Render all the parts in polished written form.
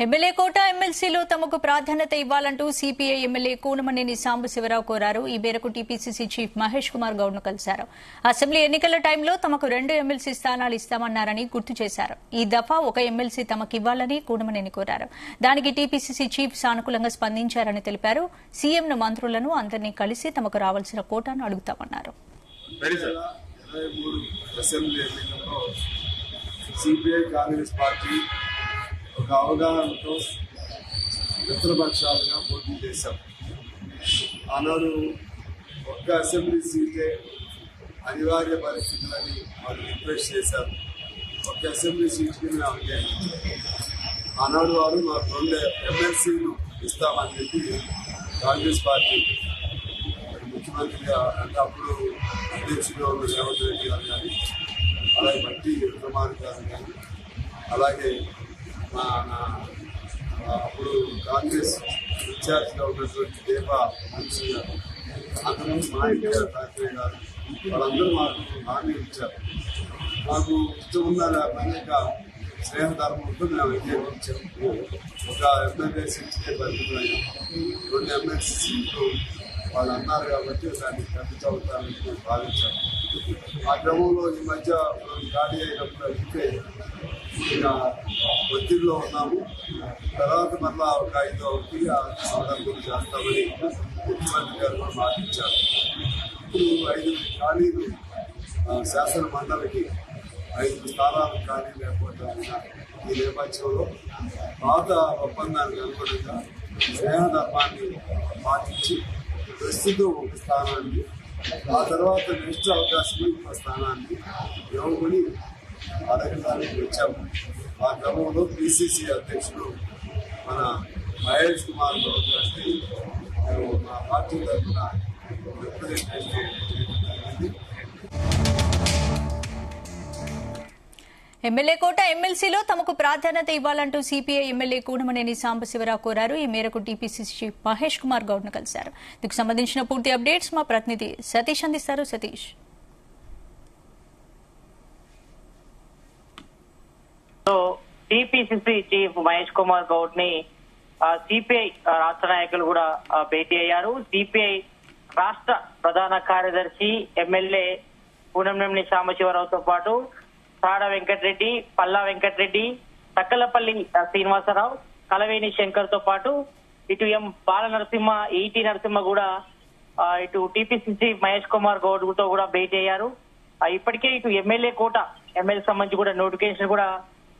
MLA కోట ఎమ్మెల్సీలో తమకు ప్రాధాన్యత ఇవ్వాలంటూ CPI MLA Kunamneni Sambasivarao కోరారు. ఈ మేరకు టీపీసీసీ చీఫ్ మహేష్ కుమార్ గౌడ్ ను కలిశారు. అసెంబ్లీ ఎన్నికల టైంలో తమకు 2 ఎమ్మెల్సీ స్థానాలు ఇస్తామన్నారని గుర్తు చేశారు. ఈ దఫా 1 ఎమ్మెల్సీ తమకివ్వాలని కూనమనేని కోరారు. దానికి టీపీసీసీ చీఫ్ సానుకూలంగా స్పందించారని తెలిపారు. సీఎంను, మంత్రులను అందరినీ కలిసి తమకు రావాల్సిన కోటాను అడుగుతామన్నారు. ఒక అవగాహనతో మిత్రపక్షాలుగా పోటీ చేశాం. ఆనాడు ఒక్క అసెంబ్లీ సీటే అనివార్య పరిస్థితులని వాళ్ళు రిక్వెస్ట్ చేశారు. ఒక్క అసెంబ్లీ సీట్కి మేము అంగీకరించాం. ఆనాడు వారు మాకు 2 ఎమ్మెల్సీలు ఇస్తామని చెప్పి కాంగ్రెస్ పార్టీ ముఖ్యమంత్రిగా అంటే అప్పుడు అధ్యక్షుడు రేవంత్ రెడ్డి గారు కానీ, అలాగే బట్టి విక్రమార్క గారు కానీ, అలాగే అప్పుడు కాంగ్రెస్ ఇన్ఛార్జ్గా ఉన్నటువంటి దేవా మనిషి గారు, అంతకుముందు మా ఎన్టీఆర్ ఠాక్రే గారు, వాళ్ళందరూ మాకు హామీ ఇచ్చారు. మాకు ఇష్టం ఉందని అనేక స్నేహధర్మంతో మేము అంగీకరించాము. ఒక ఎమ్మెల్యే సీట్కే పరిమితమైన 2 ఎమ్మెల్సీ సీట్లు వాళ్ళు అన్నారు కాబట్టి దాన్ని ఖర్చు అవుతారని మేము భావించాము. ఆ క్రమంలో ఈ మధ్య ఖాళీ అయినప్పుడు అయితే ఇక ఒత్తిడిలో ఉన్నాము. తర్వాత మళ్ళా ఒక 5వ ఒత్తిడి సందర్భం చేస్తామని ముఖ్యమంత్రి గారు కూడా మాటించారు. ఇప్పుడు 5 ఖాళీలు శాసన మండలికి 5 స్థానాలు ఖాళీ లేకపోవడం ఈ నేపథ్యంలో పాత ఒప్పందానికి అనుగుణంగా స్నేహధర్మాన్ని పాటించి ప్రస్తుతం ఒక స్థానాన్ని, ఆ తర్వాత నెక్స్ట్ అవకాశం ఒక స్థానాన్ని ఇవ్వమని అడగడానికి వచ్చాము. ఆ క్రమంలో పిసిసి అధ్యక్షుడు మన మహేష్ కుమార్ గౌడ్ గారికి మా పార్టీ తరఫున రిప్రజెంటేషన్ జరిగింది. ఎమ్మెల్యే కోట ఎమ్మెల్సీలో తమకు ప్రాధాన్యత ఇవ్వాలంటూ సిపిఐ ఎమ్మెల్యే కూనమనేని సాంబశివరావు కోరారు. ఈ మేరకు టీపీసీసీ చీఫ్ మహేష్ కుమార్ గౌడ్ ను కలిశారు. దీనికి సంబంధించిన పూర్తి అప్డేట్స్ మా ప్రతినిధి సతీష్ అందిస్తారు. సతీష్, టీపీసీసీ చీఫ్ మహేష్ కుమార్ గౌడ్ ని సిపిఐ రాష్ట్ర నాయకులు కూడా భేటీ అయ్యారు. సిపిఐ రాష్ట్ర ప్రధాన కార్యదర్శి ఎమ్మెల్యే కూనమనేని సాంబశివరావుతో పాటు సాడ వెంకటరెడ్డి, పల్లా వెంకటరెడ్డి, తక్కలపల్లి శ్రీనివాసరావు, కలవేణి శంకర్ తో పాటు ఇటు ఎం బాల నరసింహ, ఈటీ నరసింహ కూడా ఇటు టీపీసీసీ మహేష్ కుమార్ గౌడ్ తో కూడా భేటీ అయ్యారు. ఇప్పటికే ఇటు ఎమ్మెల్యే కోట ఎమ్మెల్యే సంబంధించి కూడా నోటిఫికేషన్ కూడా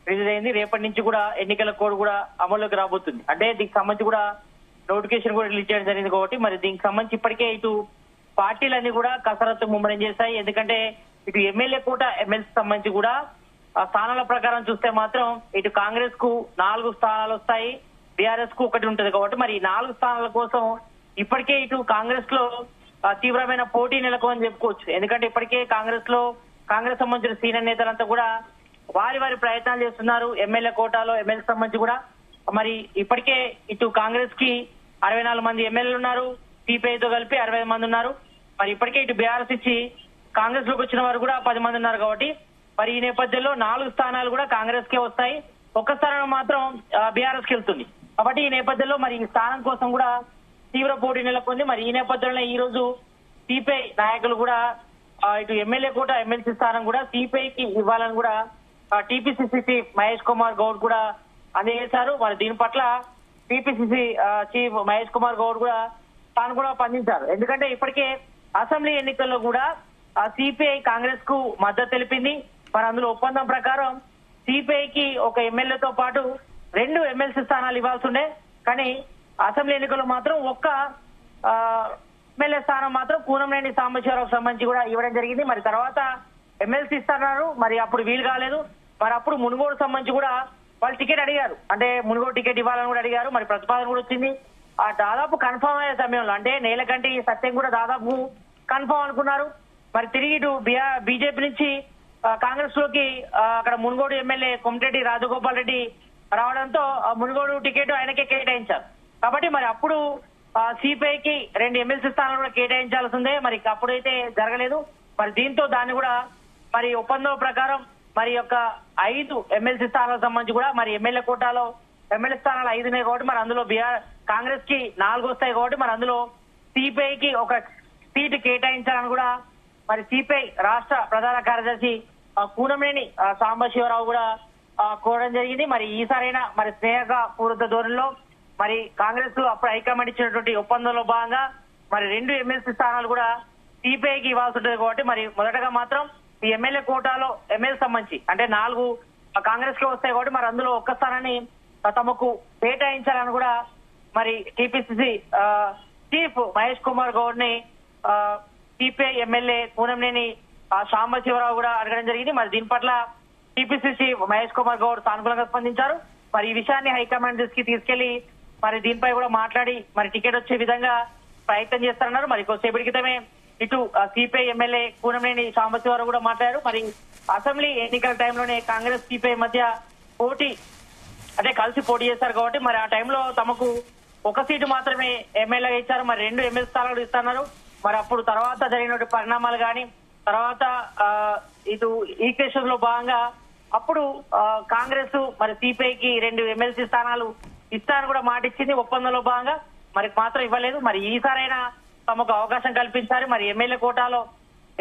రిలీజ్ అయింది. రేపటి నుంచి కూడా ఎన్నికల కోడ్ కూడా అమల్లోకి రాబోతుంది. అంటే దీనికి సంబంధించి కూడా నోటిఫికేషన్ కూడా రిలీజ్ చేయడం జరిగింది కాబట్టి మరి దీనికి సంబంధించి ఇప్పటికే ఇటు పార్టీలన్నీ కూడా కసరత్తు ముమ్మరం చేశాయి. ఎందుకంటే ఇటు ఎమ్మెల్యే కోట ఎమ్మెల్సీ సంబంధించి కూడా స్థానాల ప్రకారం చూస్తే మాత్రం ఇటు కాంగ్రెస్ కు 4 స్థానాలు వస్తాయి, బీఆర్ఎస్ కు 1 ఉంటది. కాబట్టి మరి 4 స్థానాల కోసం ఇప్పటికే ఇటు కాంగ్రెస్ లో తీవ్రమైన పోటీ నెలకొందని చెప్పుకోవచ్చు. ఎందుకంటే ఇప్పటికే కాంగ్రెస్ సంబంధించిన సీనియర్ నేతలంతా కూడా వారి ప్రయత్నాలు చేస్తున్నారు. ఎమ్మెల్యే కోటాలో ఎమ్మెల్సీ సంబంధించి కూడా మరి ఇప్పటికే ఇటు కాంగ్రెస్ కి 64 మంది ఎమ్మెల్యేలు ఉన్నారు, సిపిఐతో కలిపి 65 మంది ఉన్నారు. మరి ఇప్పటికే ఇటు బీఆర్ఎస్ ఇచ్చి కాంగ్రెస్ లోకి వచ్చిన వారు కూడా 10 మంది ఉన్నారు. కాబట్టి మరి ఈ నేపథ్యంలో 4 స్థానాలు కూడా కాంగ్రెస్ కే వస్తాయి, 1 స్థానం మాత్రం బీఆర్ఎస్ కి వెళ్తుంది. కాబట్టి ఈ నేపథ్యంలో మరి ఈ స్థానం కోసం కూడా తీవ్ర పోటీ నెలకొంది. మరి ఈ నేపథ్యంలో ఈ రోజు సిపిఐ నాయకులు కూడా ఇటు ఎమ్మెల్యే కోట ఎమ్మెల్సీ స్థానం కూడా సిపిఐకి ఇవ్వాలని కూడా టీపీసీసీ చీఫ్ మహేష్ కుమార్ గౌడ్ కూడా అందజేశారు. మరి దీని పట్ల టీపీసీసీ చీఫ్ మహేష్ కుమార్ గౌడ్ కూడా తాను కూడా స్పందించారు. ఎందుకంటే ఇప్పటికే అసెంబ్లీ ఎన్నికల్లో కూడా సిపిఐ కాంగ్రెస్ కు మద్దతు తెలిపింది. మరి అందులో ఒప్పందం ప్రకారం సిపిఐకి 1 ఎమ్మెల్యేతో పాటు 2 ఎమ్మెల్సీ స్థానాలు ఇవ్వాల్సి ఉండే, కానీ అసెంబ్లీ ఎన్నికల్లో మాత్రం 1 ఎమ్మెల్యే స్థానం మాత్రం కూనమనేని సాంబశివరావుకు సంబంధించి కూడా ఇవ్వడం జరిగింది. మరి తర్వాత ఎమ్మెల్సీ ఇస్తున్నారు, మరి అప్పుడు వీలు కాలేదు. మరి అప్పుడు మునుగోడు సంబంధించి కూడా వాళ్ళు టికెట్ అడిగారు, అంటే మునుగోడు టికెట్ ఇవ్వాలని కూడా అడిగారు. మరి ప్రతిపాదన కూడా వచ్చింది. దాదాపు కన్ఫర్మ్ అయ్యే సమయంలో అంటే నేలకంటి సత్యం కూడా దాదాపు కన్ఫర్మ్ అనుకున్నారు. మరి తిరిగి ఇటు బీజేపీ నుంచి కాంగ్రెస్ లోకి అక్కడ మునుగోడు ఎమ్మెల్యే కొమటిరెడ్డి రాజగోపాల్ రెడ్డి రావడంతో మునుగోడు టికెట్ ఆయనకే కేటాయించారు. కాబట్టి మరి అప్పుడు సిపిఐకి 2 ఎమ్మెల్సీ స్థానాలు కూడా కేటాయించాల్సిందే. మరి అప్పుడైతే జరగలేదు. మరి దీంతో దాన్ని కూడా మరి ఒప్పందం ప్రకారం మరి యొక్క 5 ఎమ్మెల్సీ స్థానాలకు సంబంధించి కూడా మరి ఎమ్మెల్యే కోటాలో ఎమ్మెల్యే స్థానాలు 5 ఉన్నాయి కాబట్టి మరి అందులో కాంగ్రెస్ కి 4 వస్తాయి కాబట్టి మరి అందులో సిపిఐకి ఒక సీటు కేటాయించాలని కూడా మరి సిపిఐ రాష్ట్ర ప్రధాన కార్యదర్శి కూనమనేని సాంబశివరావు కూడా కోరడం జరిగింది. మరి ఈసారైనా మరి స్నేహక పూర్వత ధోరణిలో మరి కాంగ్రెస్ అప్పుడు హైకమాండ్ ఇచ్చినటువంటి ఒప్పందంలో భాగంగా మరి 2 ఎమ్మెల్సీ స్థానాలు కూడా సిపిఐకి ఇవ్వాల్సి ఉంటుంది కాబట్టి మరి మొదటగా మాత్రం ఈ ఎమ్మెల్యే కోటాలో ఎమ్మెల్యే సంబంధించి అంటే 4 కాంగ్రెస్ కి వస్తాయి కాబట్టి మరి అందులో ఒక్క స్థానాన్ని తమకు కేటాయించాలని కూడా మరి టిపిసిసి చీఫ్ మహేష్ కుమార్ గౌడ్ ని సిపిఐ ఎమ్మెల్యే కూనంనేని సాంబశివరావు కూడా అడగడం జరిగింది. మరి దీని పట్ల టిపిసిసి మహేష్ కుమార్ గౌడ్ సానుకూలంగా స్పందించారు. మరి ఈ విషయాన్ని హైకమాండ్ దృష్టికి తీసుకెళ్లి మరి దీనిపై కూడా మాట్లాడి మరి టికెట్ వచ్చే విధంగా ప్రయత్నం చేస్తారన్నారు. మరి కొద్దిసేపటి క్రితమే ఇటు సిపిఐ ఎమ్మెల్యే కూనంనేని సాంబశివరావు కూడా మాట్లాడారు. మరి అసెంబ్లీ ఎన్నికల టైంలోనే కాంగ్రెస్ సిపిఐ మధ్య పోటీ అంటే కలిసి పోటీ చేశారు కాబట్టి మరి ఆ టైంలో తమకు ఒక సీటు మాత్రమే ఎమ్మెల్యేగా ఇచ్చారు. మరి 2 ఎమ్మెల్యే స్థానాలు ఇస్తున్నారు. మరి అప్పుడు తర్వాత జరిగినటువంటి పరిణామాలు కానీ తర్వాత ఇటు ఈక్వేషన్ లో భాగంగా అప్పుడు కాంగ్రెస్ మరి సిపిఐకి 2 ఎమ్మెల్సీ స్థానాలు ఇస్తానని కూడా మాట ఇచ్చింది ఒప్పందంలో భాగంగా. మరి మాత్రం ఇవ్వలేదు. మరి ఈసారైనా తమకు అవకాశం కల్పించాలి. మరి ఎమ్మెల్యే కోటాలో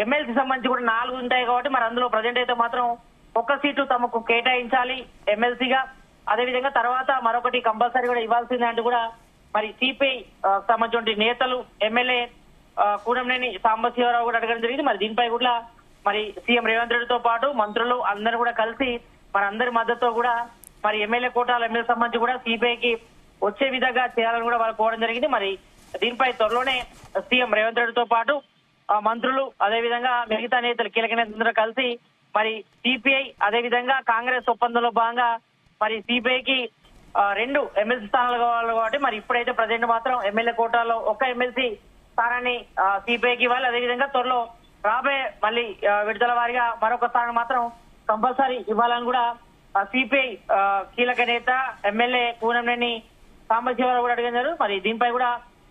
ఎమ్మెల్సీ సంబంధించి కూడా 4 ఉంటాయి కాబట్టి మరి అందులో ప్రజెంట్ అయితే మాత్రం ఒక్క సీటు తమకు కేటాయించాలి ఎమ్మెల్సీగా. అదేవిధంగా తర్వాత మరొకటి కంపల్సరీ కూడా ఇవ్వాల్సిందే అంటూ కూడా మరి సిపిఐ సంబంధించిన నేతలు ఎమ్మెల్యే కూనంనేని సాంబశివరావు కూడా అడగడం జరిగింది. మరి దీనిపై కూడా మరి సీఎం రేవంత్ రెడ్డితో పాటు మంత్రులు అందరూ కూడా కలిసి మరి అందరి మద్దతుతో కూడా మరి ఎమ్మెల్యే కోటాలు ఎమ్మెల్యే సంబంధించి కూడా సిపిఐకి వచ్చే విధంగా చేయాలని కూడా వాళ్ళు కోవడం జరిగింది. మరి దీనిపై త్వరలోనే సీఎం రేవంత్ రెడ్డితో పాటు మంత్రులు అదేవిధంగా మిగతా నేతలు కీలక నేతలందరూ కలిసి మరి సిపిఐ అదేవిధంగా కాంగ్రెస్ ఒప్పందంలో భాగంగా మరి సిపిఐకి 2 ఎమ్మెల్సీ స్థానాలు కావాలి కాబట్టి మరి ఇప్పుడైతే ప్రజెంట్ మాత్రం ఎమ్మెల్యే కోటాలో ఒక ఎమ్మెల్సీ స్థానాన్ని సిపిఐకి ఇవ్వాలి. అదేవిధంగా త్వరలో రాబోయే మళ్ళీ విడుదల వారిగా మరొక స్థానం మాత్రం కంపల్సరీ ఇవ్వాలని కూడా సిపిఐ కీలక నేత ఎమ్మెల్యే కూనంనేని సాంబశివరావు కూడా అడిగారు. మరి దీనిపై కూడా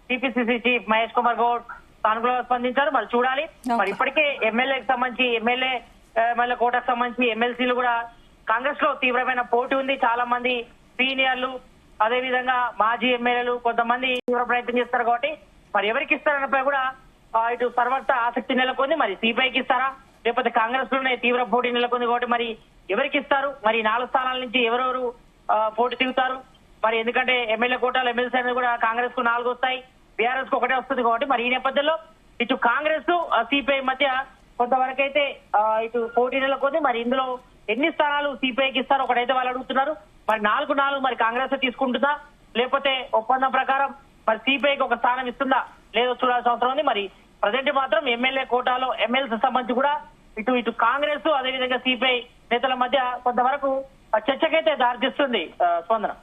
టిపిసిసి చీఫ్ మహేష్ కుమార్ గౌడ్ సానుకూలంగా స్పందించారు. మరి చూడాలి. మరి ఇప్పటికే ఎమ్మెల్యేకి సంబంధించి ఎమ్మెల్యే కోటాకు సంబంధించి ఎమ్మెల్సీలు కూడా కాంగ్రెస్ లో తీవ్రమైన పోటీ ఉంది. చాలా మంది సీనియర్లు అదేవిధంగా మాజీ ఎమ్మెల్యేలు కొంతమంది తీవ్ర ప్రయత్నం చేస్తారు కాబట్టి మరి ఎవరికి ఇస్తారన్నపై కూడా ఇటు సర్వత్రా ఆసక్తి నెలకొంది. మరి సిపిఐకి ఇస్తారా లేకపోతే కాంగ్రెస్ లోనే తీవ్ర పోటీ నెలకొంది కాబట్టి మరి ఎవరికి ఇస్తారు, మరి 4 స్థానాల నుంచి ఎవరెవరు పోటీ దిగుతారు. మరి ఎందుకంటే ఎమ్మెల్యే కోటాలు ఎమ్మెల్సీ అనేది కూడా కాంగ్రెస్ కు 4 వస్తాయి, బీఆర్ఎస్ కు 1 వస్తుంది కాబట్టి మరి ఈ నేపథ్యంలో ఇటు కాంగ్రెస్ సిపిఐ మధ్య కొంతవరకైతే ఇటు పోటీ నెలకొంది. మరి ఇందులో ఎన్ని స్థానాలు సిపిఐకి ఇస్తారు ఒకటైతే వాళ్ళు అడుగుతున్నారు. మరి 4 మరి కాంగ్రెస్ తీసుకుంటుందా లేకపోతే ఒప్పందం ప్రకారం మరి సిపిఐకి ఒక స్థానం ఇస్తుందా లేదో చూడాల్సిన అవసరం ఉంది. మరి ప్రజెంట్ మాత్రం ఎమ్మెల్యే కోటాలో ఎమ్మెల్సీ సంబంధించి కూడా ఇటు కాంగ్రెస్ అదేవిధంగా సిపిఐ నేతల మధ్య కొంతవరకు చర్చకైతే దారితీస్తుంది స్పందన.